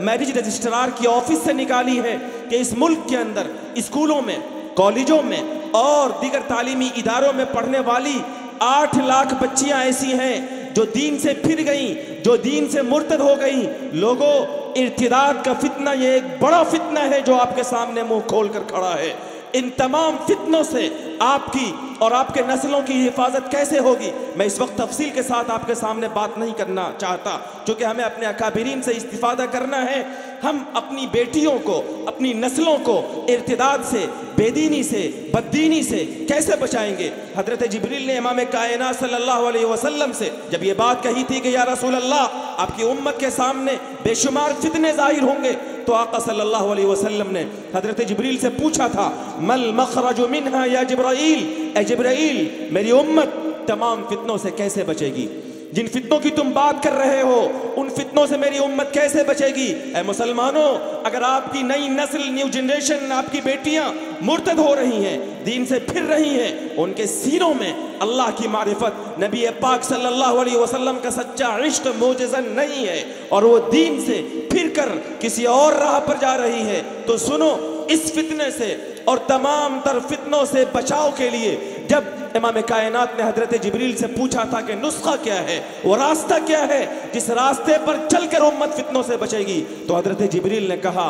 मैरिज रजिस्ट्रार की ऑफिस से निकाली है कि इस मुल्क के अंदर स्कूलों में, कॉलेजों में और दीगर तालीमी इदारों में पढ़ने वाली 8 लाख बच्चियां ऐसी हैं जो दीन से फिर गई, जो दीन से मुर्तद हो गई। लोगों, इर्तिदाद का फितना ये एक बड़ा फितना है जो आपके सामने मुंह खोल कर खड़ा है। इन तमाम फितनों से आपकी और आपके नस्लों की हिफाजत कैसे होगी, मैं इस वक्त तफसील के साथ आपके सामने बात नहीं करना चाहता, क्योंकि हमें अपने अकाबिरीन से इस्तिफादा करना है। हम अपनी बेटियों को, अपनी नस्लों को इर्तिदाद से, बेदीनी से, बददीनी से कैसे बचाएंगे। हजरत जिब्रील ने इमाम कायनात सल्लल्लाहु अलैहि वसल्लम से जब ये बात कही थी कि या रसूल अल्लाह, आपकी उम्मत के सामने बेशुमार फितने जाहिर होंगे, तो आका सल्लल्लाहु अलैहि वसल्लम ने हजरत जिब्रील से पूछा था, मल मखरजु मिन्हा या जिब्राइल, ए जिब्राइल, मेरी उम्मत तमाम फितनों से कैसे बचेगी। जिन फितनों की तुम बात कर रहे हो उन फितनों से मेरी उम्मत कैसे बचेगी। ए मुसलमानों, अगर आपकी नई नस्ल, न्यू जनरेशन, आपकी बेटियां मुर्तद हो रही हैं, दीन से फिर रही हैं, उनके सीनों में अल्लाह की मारिफत, नबी पाक सल्लल्लाहु अलैहि वसल्लम का सच्चा इश्क मोजज़न नहीं है और वो दीन से फिर कर किसी और राह पर जा रही है, तो सुनो, इस फितने से और तमाम तर फितनों से बचाव के लिए जब इमाम कायनात ने हजरत जिब्रील से पूछा था कि नुस्खा क्या है, वो रास्ता क्या है जिस रास्ते पर चलकर उम्मत फितनों से बचेगी, तो हजरत जिब्रील ने कहा,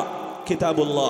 किताबुल्लाह।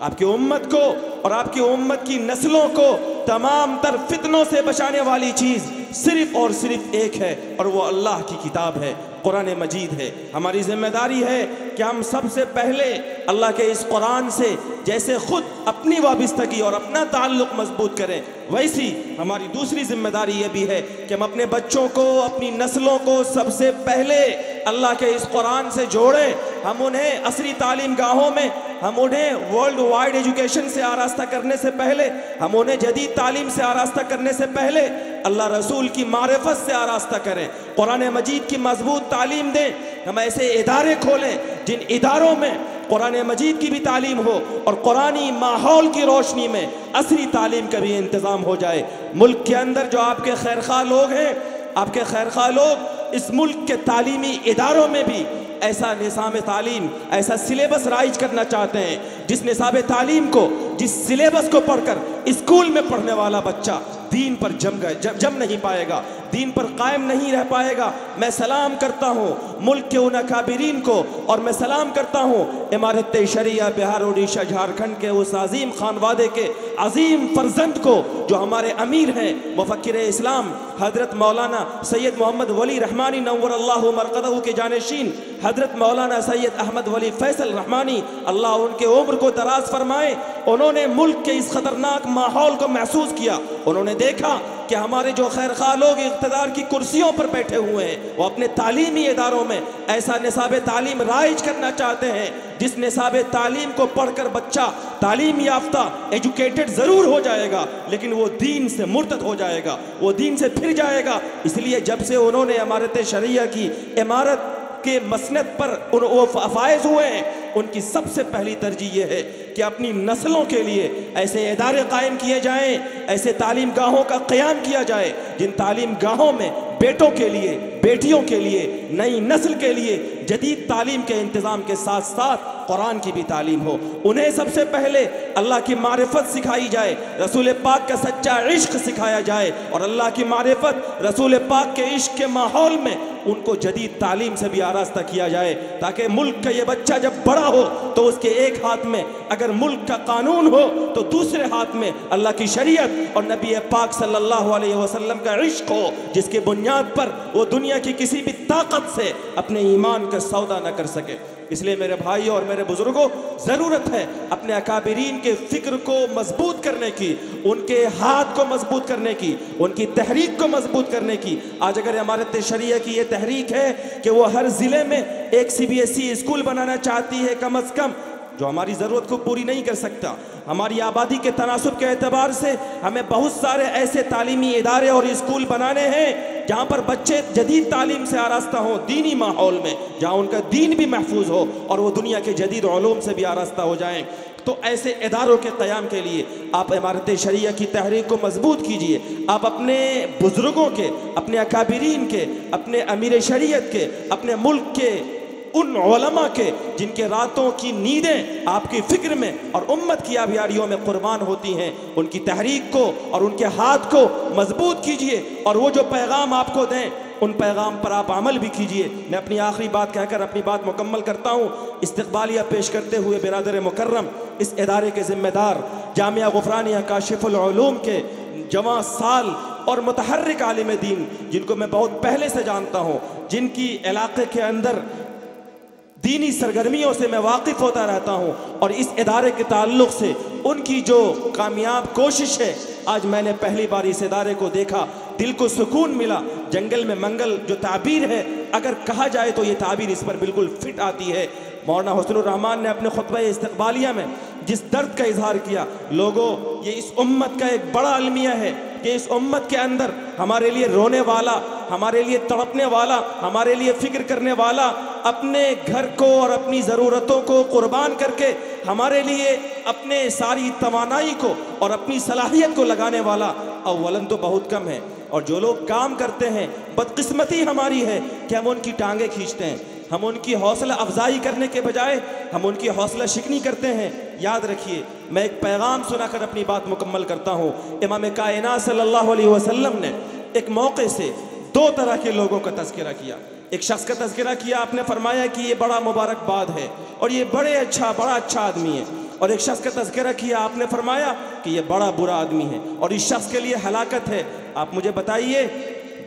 आपकी उम्मत को और आपकी उम्मत की नस्लों को तमाम तर फितनों से बचाने वाली चीज़ सिर्फ और सिर्फ एक है और वो अल्लाह की किताब है, कुरान मजीद है। हमारी जिम्मेदारी है कि हम सबसे पहले अल्लाह के इस कुरान से जैसे खुद अपनी वाबिस्तगी और अपना ताल्लुक मजबूत करें, वैसी हमारी दूसरी जिम्मेदारी ये भी है कि हम अपने बच्चों को, अपनी नस्लों को सबसे पहले अल्लाह के इस कुरान से जोड़ें। हम उन्हें असरी तालीम गाहों में, हम उन्हें वर्ल्ड वाइड एजुकेशन से आरास्ता करने से पहले, हम उन्हें जदीद तालीम से आरास्ता करने से पहले अल्लाह रसूल की मारिफत से आरास्ता करें, कुरान मजीद की मजबूत तालीम दें। हम ऐसे इदारे खोलें जिन इदारों में कुरान मजीद की भी तालीम हो और कुरानी माहौल की रोशनी में असरी तालीम का भी इंतज़ाम हो जाए। मुल्क के अंदर जो आपके खैरखा लोग हैं, आपके खैरखा लोग इस मुल्क के तालीमी इदारों में भी ऐसा निज़ाम तालीम, ऐसा सिलेबस राइज करना चाहते हैं जिस निज़ाम तालीम को, जिस सिलेबस को पढ़कर स्कूल में पढ़ने वाला बच्चा दीन पर जम नहीं पाएगा, दीन पर कायम नहीं रह पाएगा। मैं सलाम करता हूँ मुल्क के उन अकाबिरीन को और मैं सलाम करता हूँ इमारत शरिया बिहार, उड़ीसा, झारखंड के उस अजीम खानवादे के अजीम फर्जंद को जो हमारे अमीर हैं, मुफक्किर इस्लाम हजरत मौलाना सैयद मोहम्मद वली रहमानी नव्वरल्लाहु मरक़दहु के जानशीन हजरत मौलाना सैयद अहमद वली फैसल रहमानी, अल्लाह उनके उम्र को दराज फरमाए। उन्होंने मुल्क के इस खतरनाक माहौल को महसूस किया। उन्होंने देखा कि हमारे जो खैरखा लोग इक़्तिदार की कुर्सियों पर बैठे हुए हैं, वो अपने तालीमी इदारों में ऐसा निसाब तालीम राइज करना चाहते हैं जिस निसाब तालीम को पढ़कर बच्चा तालीम याफ्ता, एजुकेटेड ज़रूर हो जाएगा, लेकिन वो दीन से मुर्तद हो जाएगा, वो दीन से फिर जाएगा। इसलिए जब से उन्होंने इमारत शरिया की इमारत के मसनद पर वो फायज हुए हैं, उनकी सबसे पहली तरजीह ये है कि अपनी नस्लों के लिए ऐसे इदारे कायम किए जाएं, ऐसे तालीम गाहों का क़याम किया जाए जिन तालीम गाहों में बेटों के लिए, बेटियों के लिए, नई नस्ल के लिए जदीद तालीम के इंतज़ाम के साथ साथ कुरान की भी तालीम हो। उन्हें सबसे पहले अल्लाह की मारिफत सिखाई जाए, रसूल पाक का सच्चा इश्क सिखाया जाए और अल्लाह की मारिफत, रसूल पाक के इश्क के माहौल में उनको जदीद तालीम से भी आरास्ता किया जाए, ताकि मुल्क का ये बच्चा जब बड़ा खड़ा हो तो उसके एक हाथ में अगर मुल्क का कानून हो तो दूसरे हाथ में अल्लाह की शरीयत और नबी पाक सल्लल्लाहु अलैहि वसल्लम का इश्क हो, जिसके बुनियाद पर वो दुनिया की किसी भी ताकत से अपने ईमान का सौदा न कर सके। इसलिए मेरे भाई और मेरे बुजुर्गों, ज़रूरत है अपने अकाबिरीन के फ़िक्र को मजबूत करने की, उनके हाथ को मजबूत करने की, उनकी तहरीक को मजबूत करने की। आज अगर इमारत शरिया की ये तहरीक है कि वो हर ज़िले में एक CBSE स्कूल बनाना चाहती है, कम अज़ कम, जो हमारी ज़रूरत को पूरी नहीं कर सकता, हमारी आबादी के तनासुब के एतबार से हमें बहुत सारे ऐसे तालीमी इदारे और स्कूल बनाने हैं जहाँ पर बच्चे जदीद तालीम से आरास्ता हों, दीनी माहौल में, जहाँ उनका दीन भी महफूज हो और वो दुनिया के जदीद उलूम से भी आरास्ता हो जाएं। तो ऐसे इदारों के क़याम के लिए आप इमारत शरिया की तहरीक को मजबूत कीजिए। आप अपने बुज़ुर्गों के, अपने अकाबिरीन के, अपने अमीर शरीयत के, अपने मुल्क के उन उलमा के जिनके रातों की नींदें आपकी फ़िक्र में और उम्मत की आबियारियों में कुर्बान होती हैं, उनकी तहरीक को और उनके हाथ को मजबूत कीजिए और वो जो पैगाम आपको दें उन पैगाम पर आप अमल भी कीजिए। मैं अपनी आखिरी बात कहकर अपनी बात मुकम्मल करता हूँ। इस्तक़बालिया पेश करते हुए बिरादर मुकर्रम, इस इदारे के ज़िम्मेदार जामिया गुफ़रानिया काशिफ़ुल उलूम के जवां साल और मुतहर्रिक आलिम दीन, जिनको मैं बहुत पहले से जानता हूँ, जिनकी इलाके के अंदर दीनी सरगर्मियों से मैं वाकिफ़ होता रहता हूँ और इस इदारे के ताल्लुक़ से उनकी जो कामयाब कोशिश है, आज मैंने पहली बार इस इदारे को देखा, दिल को सुकून मिला। जंगल में मंगल जो ताबीर है, अगर कहा जाए तो ये ताबीर इस पर बिल्कुल फिट आती है। मौलाना हुस्नुर रहमान ने अपने खुतबा इस्तक़बालिया में जिस दर्द का इजहार किया, लोगों, ये इस उम्मत का एक बड़ा अलमिया है कि इस उम्मत के अंदर हमारे लिए रोने वाला, हमारे लिए तड़पने वाला, हमारे लिए फ़िक्र करने वाला, अपने घर को और अपनी ज़रूरतों को कुर्बान करके हमारे लिए अपने सारी तवानाई को और अपनी सलाहियत को लगाने वाला अव्वलन तो बहुत कम है। और जो लोग काम करते हैं, बदकिस्मती हमारी है कि हम उनकी टांगें खींचते हैं, हम उनकी हौसला अफजाई करने के बजाय हम उनकी हौसला शिकनी करते हैं। याद रखिए, मैं एक पैगाम सुनाकर अपनी बात मुकम्मल करता हूँ। इमाम कायनात सल्लल्लाहु अलैहि वसल्लम ने एक मौके से दो तरह के लोगों का तज़किरा किया। एक शख्स का तज़किरा किया, आपने फरमाया कि ये बड़ा मुबारकबाद है और ये बड़ा अच्छा आदमी है। और एक शख्स का तज़किरा किया, आपने फरमाया कि ये बड़ा बुरा आदमी है और इस शख्स के लिए हलाकत है। आप मुझे बताइए,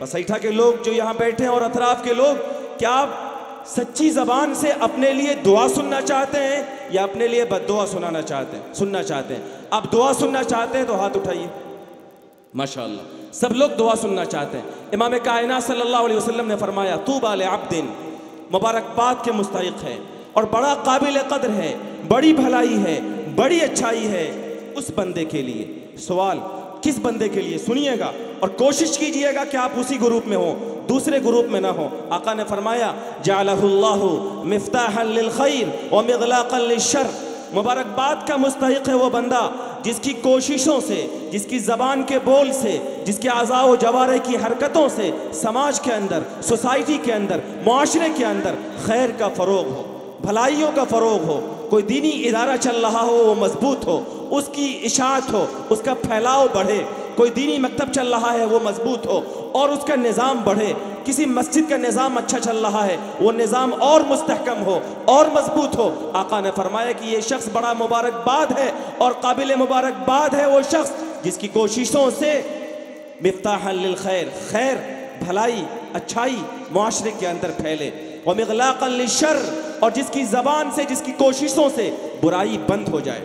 बसैठा के लोग जो यहाँ बैठे हैं और अतराफ़ के लोग, क्या आप सच्ची ज़बान से अपने लिए दुआ सुनना चाहते हैं या अपने लिए बद्दुआ सुनना चाहते हैं? आप दुआ सुनना चाहते हैं तो हाथ उठाइए। माशाअल्लाह, सब लोग दुआ सुनना चाहते हैं। इमाम कायनात सल्लल्लाहु अलैहि वसल्लम ने फरमाया, तूबा ले अब्दिन, मुबारकबाद के मुस्तहिक़ है और बड़ा काबिल क़द्र है, बड़ी भलाई है, बड़ी अच्छाई है उस बंदे के लिए। सवाल, किस बंदे के लिए? सुनिएगा और कोशिश कीजिएगा कि आप उसी ग्रुप में हो, दूसरे ग्रुप में ना हो। आका ने फरमाया, जअलहुल्लाहु मिफ्ताहन लिल खैर व मिग़लाक़न लिश्शर, मुबारकबाद का मुस्तहिक़ है वो बंदा जिसकी कोशिशों से, जिसकी ज़बान के बोल से, जिसके आज़ा व जवारे की हरकतों से समाज के अंदर, सोसाइटी के अंदर, मुआशरे के अंदर खैर का फ़रोग़ हो, भलाइयों का फ़रोग़ हो। कोई दीनी इदारा चल रहा हो वो मजबूत हो, उसकी इशाअत हो, उसका फैलाव बढ़े। कोई दीनी मकतब चल रहा है वो मजबूत हो और उसका निज़ाम बढ़े। किसी मस्जिद का निज़ाम अच्छा चल रहा है, वो निज़ाम और मुस्तहकम हो और मजबूत हो। आका ने फरमाया कि ये शख्स बड़ा मुबारकबाद है और काबिल मुबारकबाद है वो शख्स जिसकी कोशिशों से मिफ्ताहन लिल खैर, खैर, भलाई, अच्छाई मुआशरे के अंदर फैले, व मिग़लाक़न लिश्शर, और जिसकी ज़बान से, जिसकी कोशिशों से बुराई बंद हो जाए।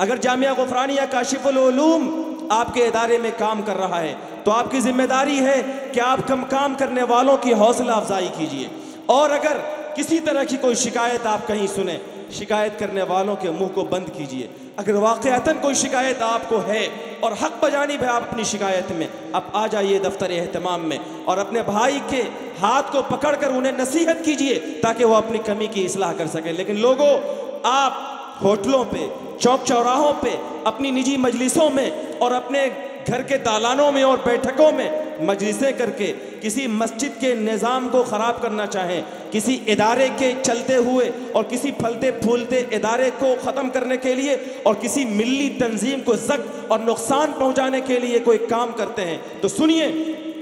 अगर जामिया गुफ़रानिया काशिफ़ुल उलूम आपके इदारे में काम कर रहा है तो आपकी ज़िम्मेदारी है कि आप काम करने वालों की हौसला अफजाई कीजिए। और अगर किसी तरह की कोई शिकायत आप कहीं सुने, शिकायत करने वालों के मुंह को बंद कीजिए। अगर वाक़अतन कोई शिकायत आपको है और हक बजानिब है आप अपनी शिकायत में, आप आ जाइए दफ्तर एहतमाम में और अपने भाई के हाथ को पकड़कर उन्हें नसीहत कीजिए ताकि वो अपनी कमी की इस्लाह कर सकें। लेकिन लोगों, आप होटलों पे, चौक चौराहों पे, अपनी निजी मजलिसों में और अपने घर के दालानों में और बैठकों में मजलिसें करके किसी मस्जिद के निज़ाम को ख़राब करना चाहें, किसी इदारे के चलते हुए और किसी फलते फूलते इदारे को ख़त्म करने के लिए और किसी मिल्ली तंजीम को ज़ख्म और नुकसान पहुँचाने के लिए कोई काम करते हैं, तो सुनिए,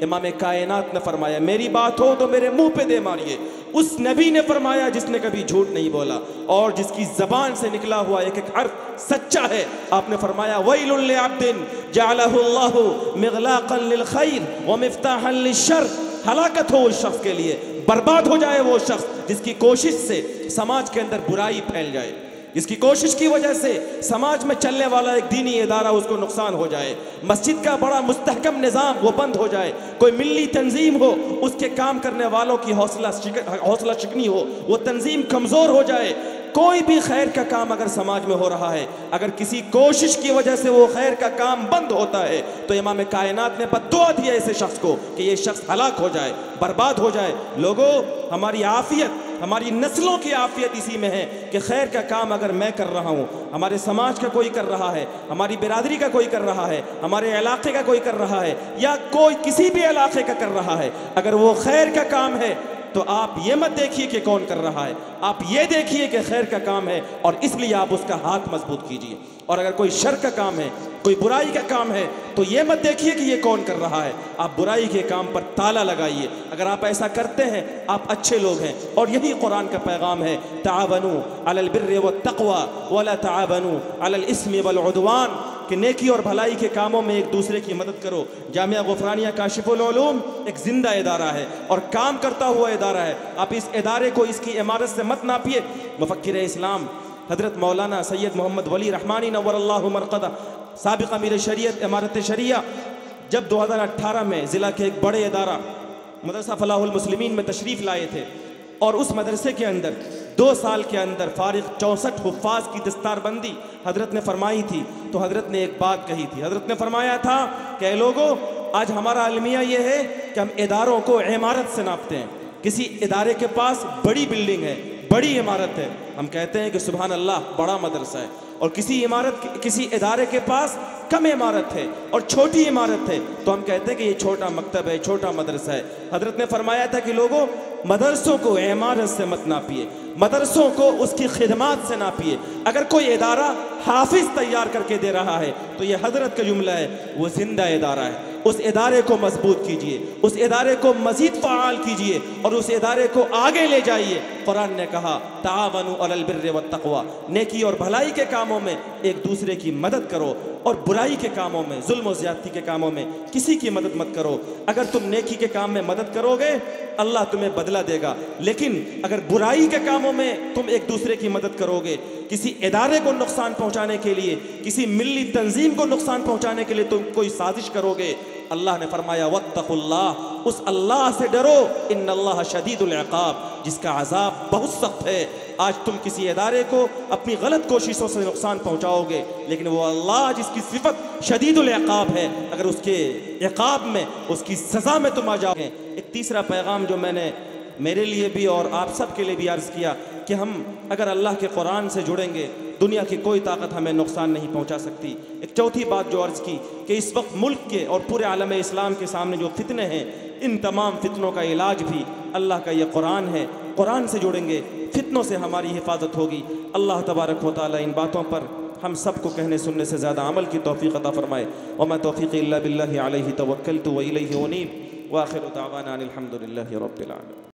इमाम कायनात ने फरमाया, मेरी बात हो तो मेरे मुंह पे दे मारिए उस नबी ने फरमाया जिसने कभी झूठ नहीं बोला और जिसकी जबान से निकला हुआ एक एक हर्फ सच्चा है। आपने फरमाया वैलुल लिअब्दिन जअलहुल्लाहु मिग़लाक़न लिल खैर व मिफ्ताहन लिश्शर, हलाकत हो उस शख्स के लिए, बर्बाद हो जाए वो शख्स जिसकी कोशिश से समाज के अंदर बुराई फैल जाए, जिसकी कोशिश की वजह से समाज में चलने वाला एक दीनी इदारा उसको नुकसान हो जाए, मस्जिद का बड़ा मुस्तहकम निज़ाम वो बंद हो जाए, कोई मिल्ली तंजीम हो उसके काम करने वालों की हौसला शिकनी हो, वो तंजीम कमज़ोर हो जाए। कोई भी खैर का काम अगर समाज में हो रहा है, अगर किसी कोशिश की वजह से वो खैर का काम बंद होता है तो इमाम कायनात ने बद्दुआ दिया ऐसे शख्स को कि ये शख्स हलाक हो जाए, बर्बाद हो जाए। लोगों, हमारी आफियत, हमारी नस्लों की आफियत इसी में है कि खैर का काम अगर मैं कर रहा हूँ, हमारे समाज का कोई कर रहा है, हमारी बिरादरी का कोई कर रहा है, हमारे इलाके का कोई कर रहा है, या कोई किसी भी इलाके का कर रहा है, अगर वो खैर का काम है तो आप ये मत देखिए कि कौन कर रहा है, आप ये देखिए कि खैर का काम है और इसलिए आप उसका हाथ मजबूत कीजिए। और अगर कोई शर का काम है, कोई बुराई का काम है, तो ये मत देखिए कि ये कौन कर रहा है, आप बुराई के काम पर ताला लगाइए। अगर आप ऐसा करते हैं आप अच्छे लोग हैं। और यही कुरान का पैगाम है, तावनु अलल बिर्रि वत तक़वा वला तावनु अलल इस्मि वल उद्वान, कि नेकी और भलाई के कामों में एक दूसरे की मदद करो। जामिया गुफ़रानिया काशिफुल उलूम एक जिंदा इदारा है और काम करता हुआ इदारा है। आप इस इदारे को इसकी इमारत से मत नापिए। मुफक्किर इस्लाम हज़रत मौलाना सैयद मोहम्मद वली रहमानी नव्वरल्लाहु मरक़दा, साबिक़ अमीर शरीयत इमारत शरिया, जब 2018 में ज़िला के एक बड़े इदारा मदरसा फलाहुल मुस्लिमीन में तशरीफ़ लाए थे और उस मदरसे के अंदर 2 साल के अंदर फारिग 64 हुफ़ाज़ की दस्तारबंदी हज़रत ने फरमाई थी। तो हज़रत ने एक बात कही थी, हज़रत ने फरमाया था कि लोगों, आज हमारा अलमिया ये है कि हम इदारों को इमारत से नापते हैं। किसी इदारे के पास बड़ी बिल्डिंग है, बड़ी इमारत है, हम कहते हैं कि सुभान अल्लाह बड़ा मदरसा है, और किसी इदारे के पास कम इमारत है और छोटी इमारत है तो हम कहते हैं कि ये छोटा मकतब है, छोटा मदरसा है। हज़रत ने फरमाया था कि लोगों, मदरसों को इमारत से मत नापिए, मदरसों को उसकी खिदमात से नापिए। अगर कोई इदारा हाफिज तैयार करके दे रहा है तो ये हज़रत का जुमला है, वो जिंदा इदारा है। उस इदारे को मजबूत कीजिए, उस इदारे को मजीद फ़आल कीजिए और उस इदारे को आगे ले जाइए। कुरान ने कहा तावनु अलल बिर्रि वत तक़वा, नेकी और भलाई के कामों में एक दूसरे की मदद करो और बुराई के कामों में, जुल्म और ज़्यादती के कामों में किसी की मदद मत करो। अगर तुम नेकी के काम में मदद करोगे अल्लाह तुम्हें बदला देगा, लेकिन अगर बुराई के कामों में तुम एक दूसरे की मदद करोगे, किसी इदारे को नुकसान पहुंचाने के लिए, किसी मिल्ली तंजीम को नुकसान पहुंचाने के लिए तुम कोई साजिश करोगे, अल्लाह ने फरमाया वत्तकुल्लाह, उस अल्लाह से डरो, इन्नल्लाह शदीदुल इक़ाब, जिसका अज़ाब बहुत सख्त है। आज तुम किसी इदारे को अपनी गलत कोशिशों से नुकसान पहुंचाओगे, लेकिन वो अल्लाह जिसकी सिफत शदीदुल इक़ाब है, अगर उसके इक़ाब में, उसकी सज़ा में तुम आ जाओगे। एक तीसरा पैगाम जो मैंने मेरे लिए भी और आप सब के लिए भी अर्ज़ किया कि हम अगर अल्लाह के कुरान से जुड़ेंगे, दुनिया की कोई ताकत हमें नुकसान नहीं पहुंचा सकती। एक चौथी बात जो अर्ज़ की कि इस वक्त मुल्क के और पूरे आलम इस्लाम के सामने जो फितने हैं, इन तमाम फितनों का इलाज भी अल्लाह का ये कुरान है। कुरान से जुड़ेंगे, फितनों से हमारी हिफाजत होगी। अल्लाह तबारक व तआला इन बातों पर हम सबको कहने सुनने से ज़्यादा अमल की तौफ़ीक़ अता फ़रमाए। वमा तौफ़ीक़ी इल्ला बिल्लाहि अलैहि तवक्कलतु व इलैहि उनीब। व आखिरु दावाना अनिल हम्दुलिल्लाहि रब्बिल आलमीन।